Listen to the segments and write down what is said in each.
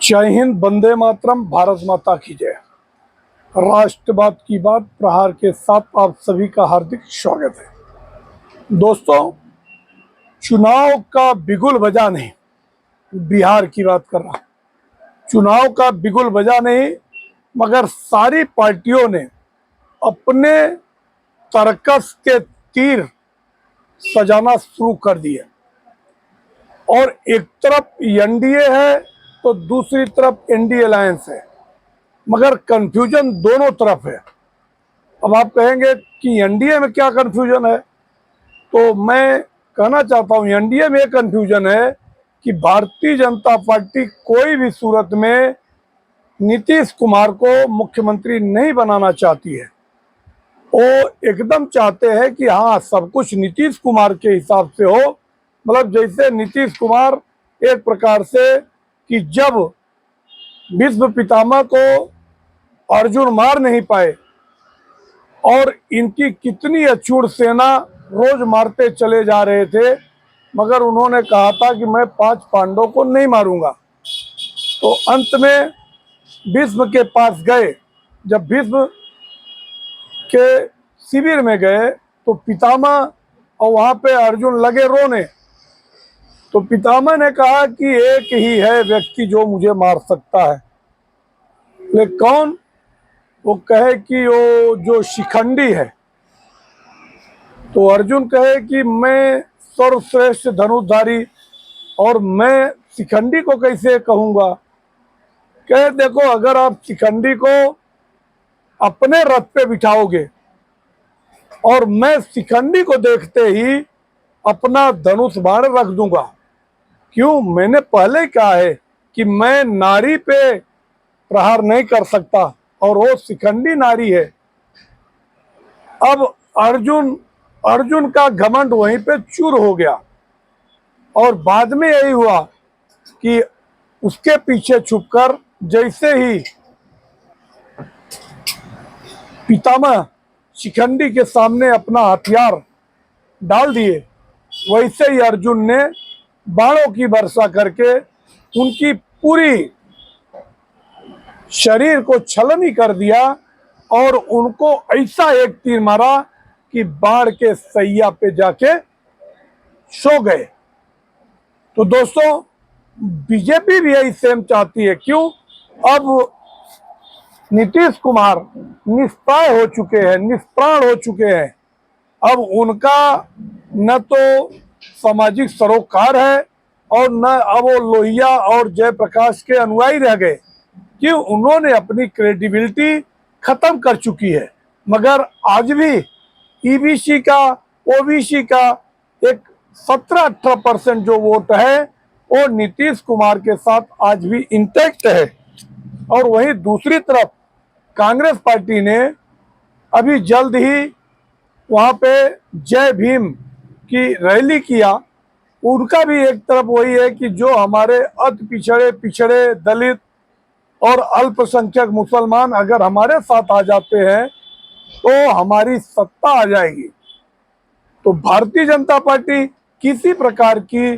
जय हिंद, वंदे मातरम, भारत माता की जय। राष्ट्रवाद की बात प्रहार के साथ आप सभी का हार्दिक स्वागत है। दोस्तों, चुनाव का बिगुल बजा नहीं, बिहार की बात कर रहा। चुनाव का बिगुल बजा नहीं, मगर सारी पार्टियों ने अपने तरकस के तीर सजाना शुरू कर दिए और एक तरफ एनडीए है तो दूसरी तरफ एनडीए अलायंस है, मगर कंफ्यूजन दोनों तरफ है। अब आप कहेंगे कि एनडीए में क्या कंफ्यूजन है, तो मैं कहना चाहता हूं एनडीए में कंफ्यूजन है कि भारतीय जनता पार्टी कोई भी सूरत में नीतीश कुमार को मुख्यमंत्री नहीं बनाना चाहती है। वो एकदम चाहते हैं कि हाँ, सब कुछ नीतीश कुमार के हिसाब से हो। मतलब जैसे नीतीश कुमार एक प्रकार से कि जब विश्व पितामह को अर्जुन मार नहीं पाए और इनकी कितनी अछूत सेना रोज मारते चले जा रहे थे, मगर उन्होंने कहा था कि मैं 5 पांडवों को नहीं मारूंगा। तो अंत में भीष्म के पास गए। जब भीष्म के शिविर में गए तो पितामह और वहां पे अर्जुन लगे रोने। तो पितामह ने कहा कि एक ही है व्यक्ति जो मुझे मार सकता है। लेकिन कौन? वो कहे कि वो जो शिखंडी है। तो अर्जुन कहे कि मैं सर्वश्रेष्ठ धनुर्धारी और मैं शिखंडी को कैसे कहूंगा। कहे देखो, अगर आप शिखंडी को अपने रथ पे बिठाओगे और मैं शिखंडी को देखते ही अपना धनुष बाण रख दूंगा। क्यों? मैंने पहले कहा है कि मैं नारी पे प्रहार नहीं कर सकता और वो शिखंडी नारी है। अब अर्जुन का घमंड वहीं पे चूर हो गया और बाद में यही हुआ कि उसके पीछे छुपकर जैसे ही पितामह शिखंडी के सामने अपना हथियार डाल दिए, वैसे ही अर्जुन ने बाणों की वर्षा करके उनकी पूरी शरीर को छलनी कर दिया और उनको ऐसा एक तीर मारा कि बाढ़ के सैया पे जाके सो गए। तो दोस्तों, बीजेपी भी यही सेम चाहती है। क्यों? अब नीतीश कुमार निष्पाय हो चुके हैं, निष्प्राण हो चुके हैं। अब उनका न तो सामाजिक सरोकार है और न अब वो लोहिया और जयप्रकाश के अनुयायी रह गए। क्यों? उन्होंने अपनी क्रेडिबिलिटी खत्म कर चुकी है। मगर आज भी ईबीसी का, ओबीसी का एक 17-18% जो वोट है वो नीतीश कुमार के साथ आज भी इंटैक्ट है। और वहीं दूसरी तरफ कांग्रेस पार्टी ने अभी जल्द ही वहां पे जय भीम की रैली किया। उनका भी एक तरफ वही है कि जो हमारे अति पिछड़े दलित और अल्पसंख्यक मुसलमान अगर हमारे साथ आ जाते हैं तो हमारी सत्ता आ जाएगी। तो भारतीय जनता पार्टी किसी प्रकार की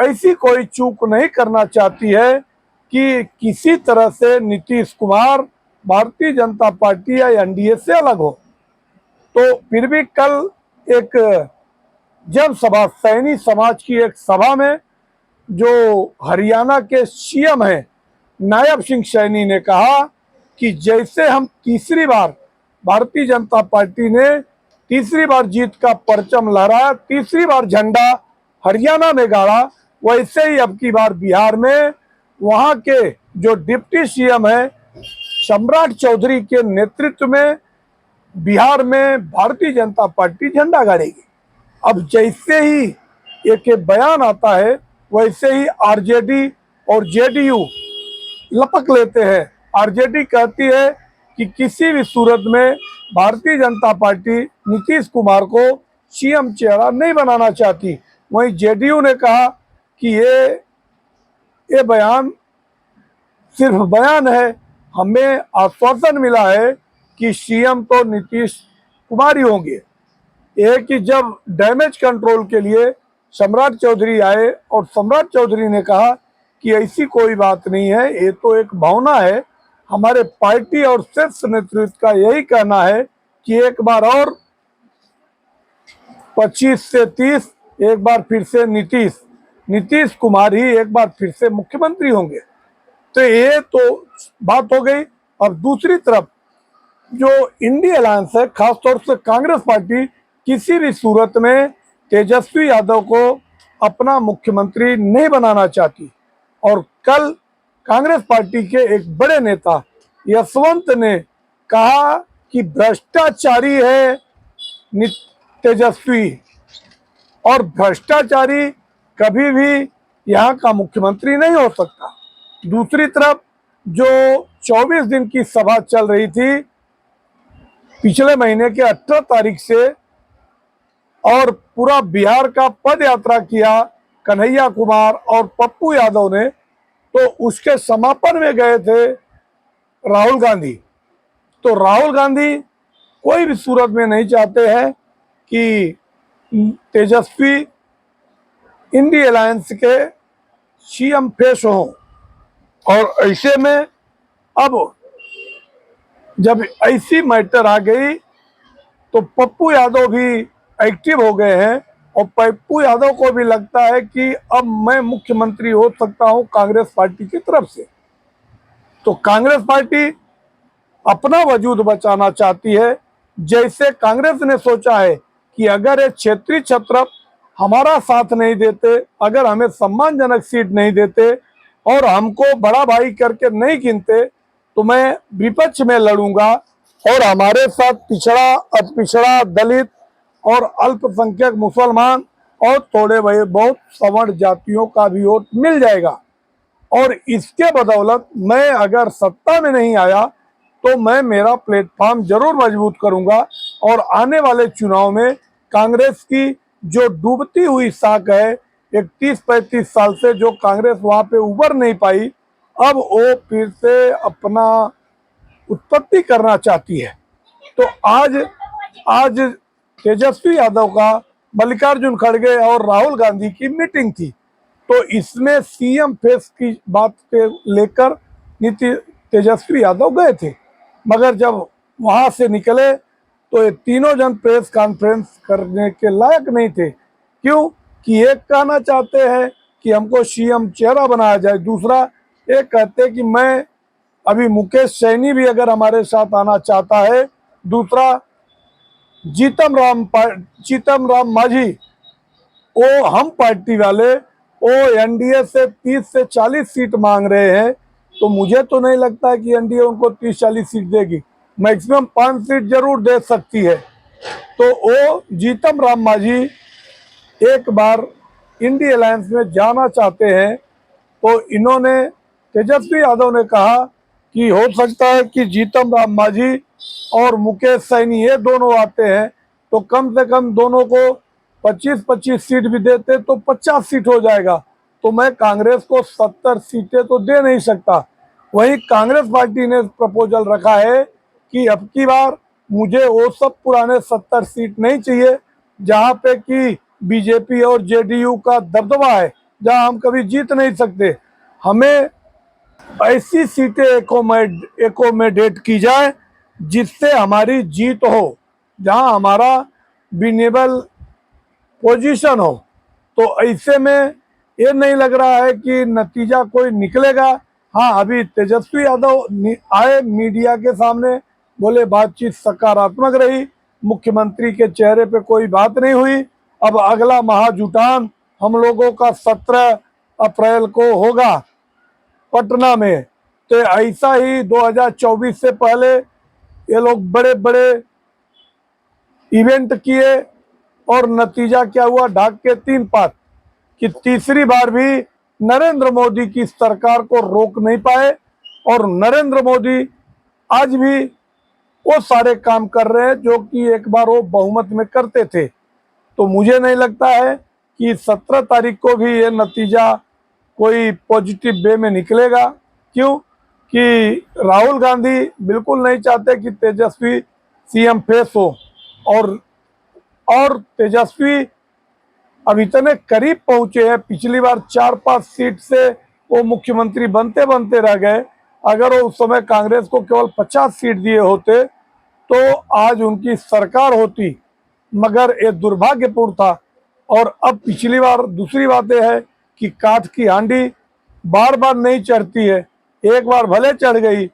ऐसी कोई चूक नहीं करना चाहती है कि किसी तरह से नीतीश कुमार भारतीय जनता पार्टी या एनडीए से अलग हो। तो फिर भी कल एक जनसभा, सैनी समाज की एक सभा में जो हरियाणा के सीएम हैं नायब सिंह सैनी ने कहा कि जैसे हम तीसरी बार, भारतीय जनता पार्टी ने तीसरी बार जीत का परचम लहराया, तीसरी बार झंडा हरियाणा में गाड़ा, वैसे ही अब की बार बिहार में वहां के जो डिप्टी सीएम है सम्राट चौधरी के नेतृत्व में बिहार में भारतीय जनता पार्टी झंडा गाड़ेगी। अब जैसे ही एक बयान आता है वैसे ही आरजेडी और जेडीयू लपक लेते हैं। आरजेडी कहती है कि किसी भी सूरत में भारतीय जनता पार्टी नीतीश कुमार को सीएम चेहरा नहीं बनाना चाहती। वहीं जेडीयू ने कहा कि ये बयान सिर्फ बयान है, हमें आश्वासन मिला है कि सीएम तो नीतीश कुमार ही होंगे। यह कि जब डैमेज कंट्रोल के लिए सम्राट चौधरी आए और सम्राट चौधरी ने कहा कि ऐसी कोई बात नहीं है, ये तो एक भावना है। हमारे पार्टी और शीर्ष नेतृत्व का यही कहना है कि एक बार और 25 से 30, एक बार फिर से नीतीश कुमार ही एक बार फिर से मुख्यमंत्री होंगे। तो ये तो बात हो गई। और दूसरी तरफ जो इंडिया अलायंस है, खासतौर से कांग्रेस पार्टी, किसी भी सूरत में तेजस्वी यादव को अपना मुख्यमंत्री नहीं बनाना चाहती। और कल कांग्रेस पार्टी के एक बड़े नेता यशवंत ने कहा कि भ्रष्टाचारी है तेजस्वी, और भ्रष्टाचारी कभी भी यहाँ का मुख्यमंत्री नहीं हो सकता। दूसरी तरफ जो 24 दिन की सभा चल रही थी पिछले महीने के 18 तारीख से, और पूरा बिहार का पद यात्रा किया कन्हैया कुमार और पप्पू यादव ने, तो उसके समापन में गए थे राहुल गांधी। तो राहुल गांधी कोई भी सूरत में नहीं चाहते हैं कि तेजस्वी इंडिया अलायंस के सीएम फेस हों। और ऐसे में अब जब ऐसी मैटर आ गई तो पप्पू यादव भी एक्टिव हो गए हैं, और पप्पू यादव को भी लगता है कि अब मैं मुख्यमंत्री हो सकता हूं कांग्रेस पार्टी की तरफ से। तो कांग्रेस पार्टी अपना वजूद बचाना चाहती है। जैसे कांग्रेस ने सोचा है कि अगर ये क्षेत्रीय छत्र हमारा साथ नहीं देते, अगर हमें सम्मानजनक सीट नहीं देते और हमको बड़ा भाई करके नहीं गिनते, तो मैं विपक्ष में लड़ूंगा और हमारे साथ पिछड़ा, अतिपिछड़ा, दलित और अल्पसंख्यक मुसलमान और थोड़े बहुत सवर्ण जातियों का भी वोट मिल जाएगा। और इसके बदौलत मैं अगर सत्ता में नहीं आया तो मैं मेरा प्लेटफॉर्म जरूर मजबूत करूंगा, और आने वाले चुनाव में कांग्रेस की जो डूबती हुई साख है, 31-35 साल से जो कांग्रेस वहां पे उभर नहीं पाई, अब वो फिर से अपना उत्पत्ति करना चाहती है। तो आज तेजस्वी यादव का मल्लिकार्जुन खड़गे और राहुल गांधी की मीटिंग थी। तो इसमें सीएम फेस की बात के लेकर तेजस्वी यादव गए थे, मगर जब वहां से निकले तो ये तीनों जन प्रेस कॉन्फ्रेंस करने के लायक नहीं थे। क्यों? कि एक कहना चाहते हैं कि हमको सीएम चेहरा बनाया जाए, दूसरा एक कहते कि मैं अभी मुकेश सैनी भी अगर हमारे साथ आना चाहता है, दूसरा जीतम राम मांझी, वो हम पार्टी वाले, वो एनडीए से 30 से 40 सीट मांग रहे हैं। तो मुझे तो नहीं लगता कि एनडीए उनको 30-40 सीट देगी, मैक्सिमम 5 सीट जरूर दे सकती है। तो वो जीतम राम मांझी एक बार इंडिया अलायंस में जाना चाहते हैं। तो इन्होंने, तेजस्वी यादव ने कहा कि हो सकता है कि जीतम राम मांझी और मुकेश सैनी ये दोनों आते हैं, तो कम से कम दोनों को 25-25 सीट भी देते तो 50 सीट हो जाएगा। तो मैं कांग्रेस को 70 सीटें तो दे नहीं सकता। वहीं कांग्रेस पार्टी ने प्रपोजल रखा है कि अब की बार मुझे वो सब पुराने 70 सीट नहीं चाहिए जहां पे कि बीजेपी और जेडीयू का दबदबा है, जहां हम कभी जीत नहीं सकते। हमें ऐसी सीटें एकोमोडेट की जाए जिससे हमारी जीत हो, जहां हमारा विनेबल पोजीशन हो। तो ऐसे में ये नहीं लग रहा है कि नतीजा कोई निकलेगा। हाँ, अभी तेजस्वी यादव आए मीडिया के सामने, बोले बातचीत सकारात्मक रही, मुख्यमंत्री के चेहरे पे कोई बात नहीं हुई। अब अगला महाजुटान हम लोगों का 17 अप्रैल को होगा पटना में। तो ऐसा ही 2024 से पहले ये लोग बड़े बड़े इवेंट किए, और नतीजा क्या हुआ? ढाक के 3 पात कि तीसरी बार भी नरेंद्र मोदी की सरकार को रोक नहीं पाए, और नरेंद्र मोदी आज भी वो सारे काम कर रहे हैं जो कि एक बार वो बहुमत में करते थे। तो मुझे नहीं लगता है कि 17 तारीख को भी ये नतीजा कोई पॉजिटिव वे में निकलेगा। क्यों? कि राहुल गांधी बिल्कुल नहीं चाहते कि तेजस्वी सीएम फेस हो, और तेजस्वी अब इतने करीब पहुंचे हैं, पिछली बार 4-5 सीट से वो मुख्यमंत्री बनते बनते रह गए। अगर वो उस समय कांग्रेस को केवल 50 सीट दिए होते तो आज उनकी सरकार होती, मगर ये दुर्भाग्यपूर्ण था। और अब पिछली बार दूसरी बात यह है कि काठ की हांडी बार बार नहीं चढ़ती है, एक बार भले चढ़ गई,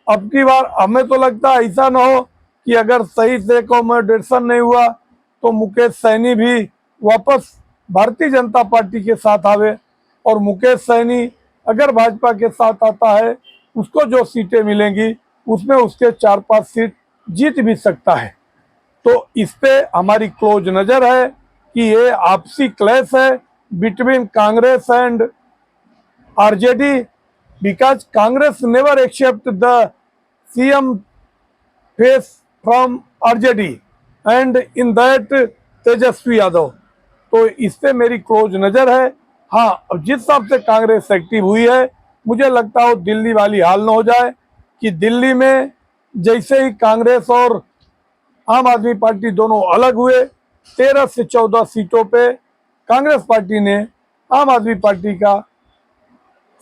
अब की बार हमें तो लगता है ऐसा ना हो कि अगर सही से अकोमोडेशन नहीं हुआ तो मुकेश सैनी भी वापस भारतीय जनता पार्टी के साथ आवे, और मुकेश सैनी अगर भाजपा के साथ आता है उसको जो सीटें मिलेंगी उसमें उसके 4-5 सीट जीत भी सकता है। तो इस पे हमारी क्लोज नजर है कि ये आपसी क्लैश है between Congress and RJD, because Congress never accept the CM face from RJD and in that Tejashwi Yadav. तो इस पे मेरी क्लोज नजर है। हाँ, अब जिस हिसाब से कांग्रेस एक्टिव हुई है मुझे लगता है दिल्ली वाली हाल न हो जाए कि दिल्ली में जैसे ही कांग्रेस और आम आदमी पार्टी दोनों अलग हुए 13 से 14 सीटों पे कांग्रेस पार्टी ने आम आदमी पार्टी का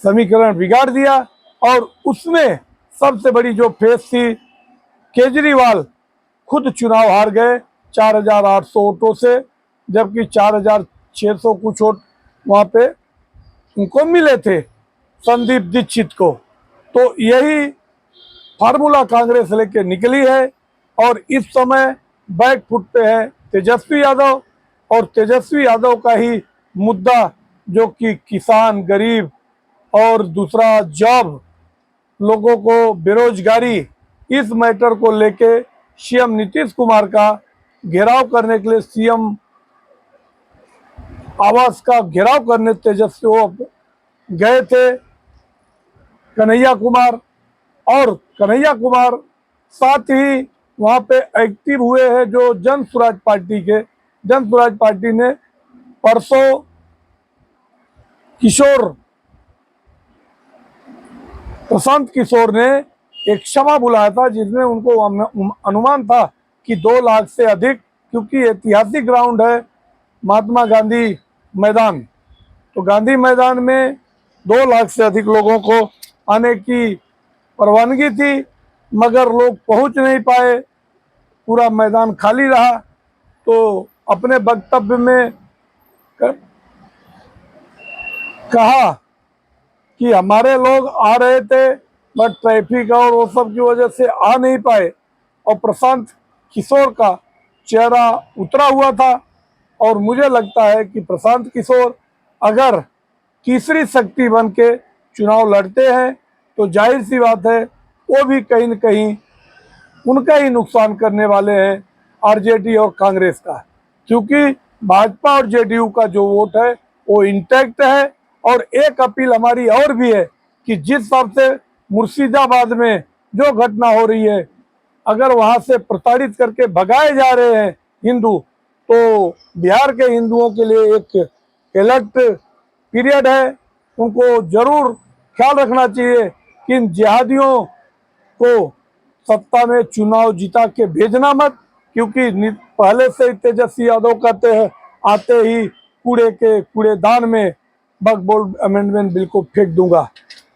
समीकरण बिगाड़ दिया, और उसमें सबसे बड़ी जो फेस थी, केजरीवाल खुद चुनाव हार गए 4,800 वोटों से, जबकि 4,600 कुछ वोट वहाँ पे उनको मिले थे संदीप दीक्षित को। तो यही फार्मूला कांग्रेस लेके निकली है, और इस समय बैक फुट पे है तेजस्वी यादव, और तेजस्वी यादव का ही मुद्दा जो कि किसान, गरीब और दूसरा जॉब, लोगों को बेरोजगारी, इस मैटर को लेके सीएम नीतीश कुमार का घेराव करने के लिए, सीएम आवास का घेराव करने तेजस्वी वो गए थे कन्हैया कुमार, और कन्हैया कुमार साथ ही वहां पे एक्टिव हुए हैं जो जन स्वराज पार्टी के। जन स्वराज पार्टी ने परसों प्रशांत किशोर ने एक क्षमा बुलाया था जिसमें उनको अनुमान था कि 2 लाख से अधिक, क्योंकि ऐतिहासिक ग्राउंड है महात्मा गांधी मैदान, तो गांधी मैदान में 2 लाख से अधिक लोगों को आने की परवानगी थी, मगर लोग पहुंच नहीं पाए, पूरा मैदान खाली रहा। तो अपने वक्तव्य में कहा कि हमारे लोग आ रहे थे बट ट्रैफिक और वो सब की वजह से आ नहीं पाए, और प्रशांत किशोर का चेहरा उतरा हुआ था। और मुझे लगता है कि प्रशांत किशोर अगर तीसरी शक्ति बन के चुनाव लड़ते हैं तो जाहिर सी बात है वो भी कहीं न कहीं उनका ही नुकसान करने वाले हैं आरजेडी और कांग्रेस का, क्योंकि भाजपा और जेडीयू का जो वोट है वो इंटैक्ट है। और एक अपील हमारी और भी है कि जिस हिसाब से मुर्शिदाबाद में जो घटना हो रही है, अगर वहां से प्रताड़ित करके भगाए जा रहे हैं हिंदू, तो बिहार के हिंदुओं के लिए एक अलर्ट पीरियड है, उनको जरूर ख्याल रखना चाहिए कि इन जिहादियों को सत्ता में चुनाव जिता के भेजना मत, क्योंकि पहले से ही तेजस्वी यादव कहते हैं आते ही कूड़े के कूड़ेदान में वक्फ बोर्ड अमेंडमेंट बिल को फेंक दूंगा।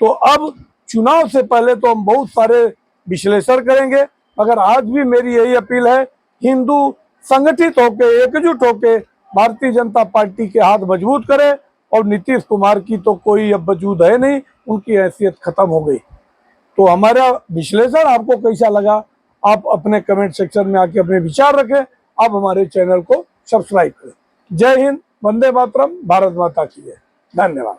तो अब चुनाव से पहले तो हम बहुत सारे विश्लेषण करेंगे, मगर आज भी मेरी यही अपील है, हिंदू संगठित होके, एकजुट होके भारतीय जनता पार्टी के हाथ मजबूत करें। और नीतीश कुमार की तो कोई अब वजूद है नहीं, उनकी हैसियत खत्म हो गई। तो हमारा विश्लेषण आपको कैसा लगा, आप अपने कमेंट सेक्शन में आके अपने विचार रखें। आप हमारे चैनल को सब्सक्राइब करें। जय हिंद, वंदे मातरम, भारत माता की जय। धन्यवाद।